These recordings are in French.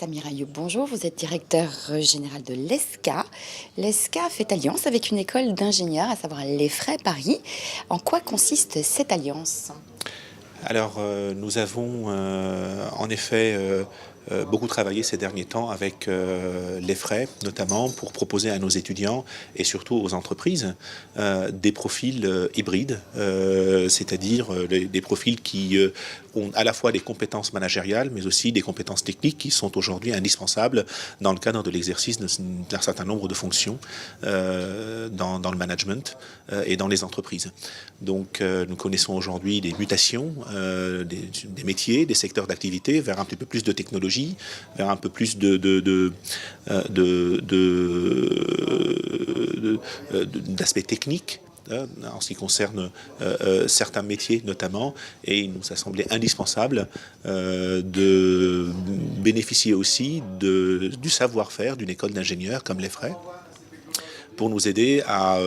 Samira Ayoub, bonjour, vous êtes directeur général de l'ESCA. L'ESCA fait alliance avec une école d'ingénieurs, à savoir l'EFRAY Paris. En quoi consiste cette alliance? Alors, nous avons en effet beaucoup travaillé ces derniers temps avec l'EFRAY, notamment pour proposer à nos étudiants et surtout aux entreprises des profils hybrides, c'est-à-dire des profils qui ont à la fois des compétences managériales, mais aussi des compétences techniques qui sont aujourd'hui indispensables dans le cadre de l'exercice d'un certain nombre de fonctions dans le management et dans les entreprises. Donc, nous connaissons aujourd'hui des mutations des métiers, des secteurs d'activité vers un petit peu plus de technologie, vers un peu plus d'aspects techniques en ce qui concerne certains métiers notamment, et il nous a semblé indispensable de bénéficier aussi du savoir-faire d'une école d'ingénieurs comme l'EFRAY pour nous aider à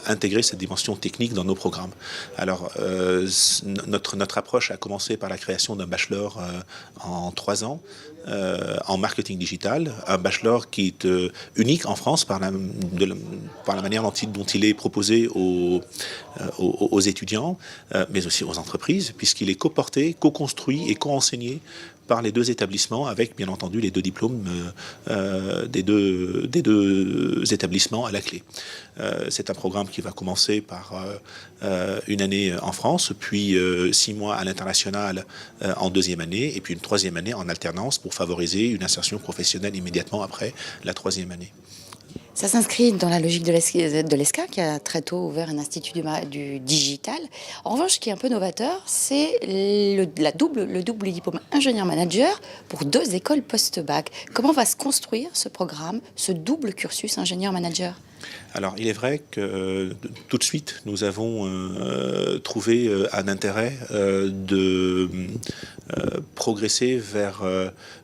intégrer cette dimension technique dans nos programmes. Alors, notre approche a commencé par la création d'un bachelor en 3 ans en marketing digital, un bachelor qui est unique en France par la manière dont il est proposé aux étudiants, mais aussi aux entreprises, puisqu'il est coporté, co-construit et co-enseigné par les 2 établissements, avec bien entendu les 2 diplômes des deux établissements à la clé. C'est un programme qui va commencer par une année en France, puis 6 mois à l'international en 2e année, et puis une 3e année en alternance pour favoriser une insertion professionnelle immédiatement après la 3e année. Ça s'inscrit dans la logique de l'ESCA qui a très tôt ouvert un institut du digital. En revanche, ce qui est un peu novateur, c'est le double diplôme ingénieur-manager pour 2 écoles post-bac. Comment va se construire ce programme, ce double cursus ingénieur-manager ? Alors, il est vrai que tout de suite, nous avons trouvé un intérêt de progresser vers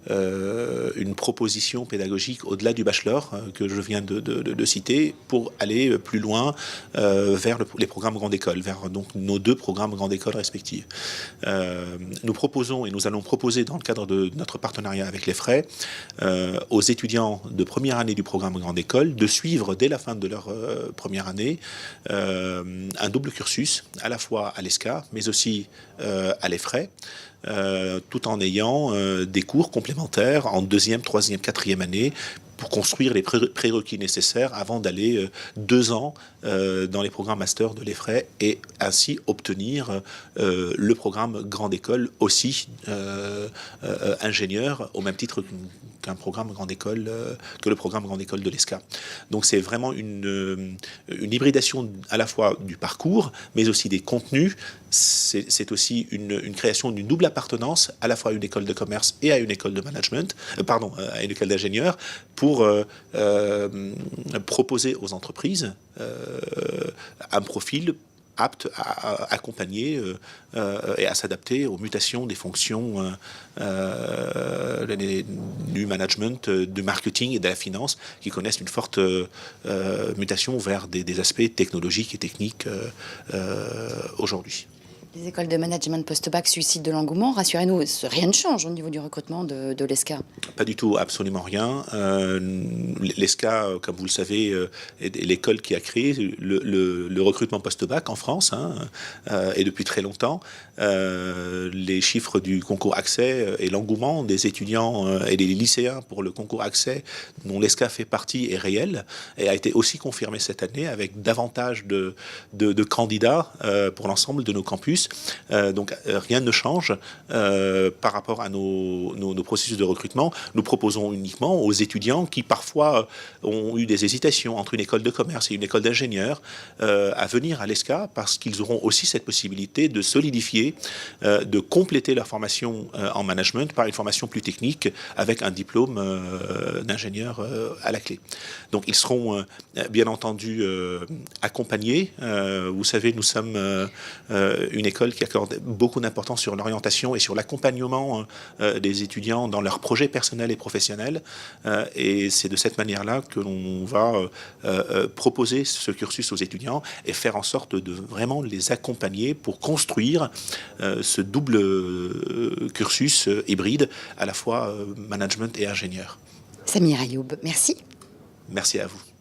une proposition pédagogique au-delà du bachelor que je viens de citer, pour aller plus loin vers les programmes grande école, vers donc nos 2 programmes grande école respectifs. Nous proposons et nous allons proposer dans le cadre de notre partenariat avec l'EFRAY aux étudiants de première année du programme grande école de suivre dès la fin de leur première année un double cursus, à la fois à l'ESCA, mais aussi à l'EFRAY, tout en ayant des cours complémentaires en 2e, 3e, 4e année, pour construire les prérequis nécessaires avant d'aller 2 ans dans les programmes master de l'EFRAY et ainsi obtenir le programme grande école aussi ingénieur, au même titre qu'un programme grande école, que le programme grande école de l'ESCA. Donc c'est vraiment une hybridation à la fois du parcours, mais aussi des contenus. C'est aussi une création d'une double appartenance, à la fois à une école de commerce et à une école de management, à une école d'ingénieurs, pour proposer aux entreprises un profil apte à accompagner et à s'adapter aux mutations des fonctions du management, du marketing et de la finance, qui connaissent une forte mutation vers des aspects technologiques et techniques aujourd'hui. Les écoles de management post-bac suscitent de l'engouement. Rassurez-nous, rien ne change au niveau du recrutement de l'ESCA. Pas du tout, absolument rien. L'ESCA, comme vous le savez, est l'école qui a créé le recrutement post-bac en France, et depuis très longtemps. Les chiffres du concours accès et l'engouement des étudiants et des lycéens pour le concours accès, dont l'ESCA fait partie, est réel et a été aussi confirmé cette année avec davantage de candidats pour l'ensemble de nos campus. Donc rien ne change par rapport à nos processus de recrutement. Nous proposons uniquement aux étudiants qui parfois ont eu des hésitations entre une école de commerce et une école d'ingénieurs à venir à l'ESCA, parce qu'ils auront aussi cette possibilité de solidifier, de compléter leur formation en management par une formation plus technique avec un diplôme d'ingénieur à la clé. Donc ils seront bien entendu accompagnés. Vous savez, nous sommes une école qui accorde beaucoup d'importance sur l'orientation et sur l'accompagnement des étudiants dans leurs projets personnels et professionnels. Et c'est de cette manière-là que l'on va proposer ce cursus aux étudiants et faire en sorte de vraiment les accompagner pour construire ce double cursus hybride, à la fois management et ingénieur. Samir Ayoub, merci. Merci à vous.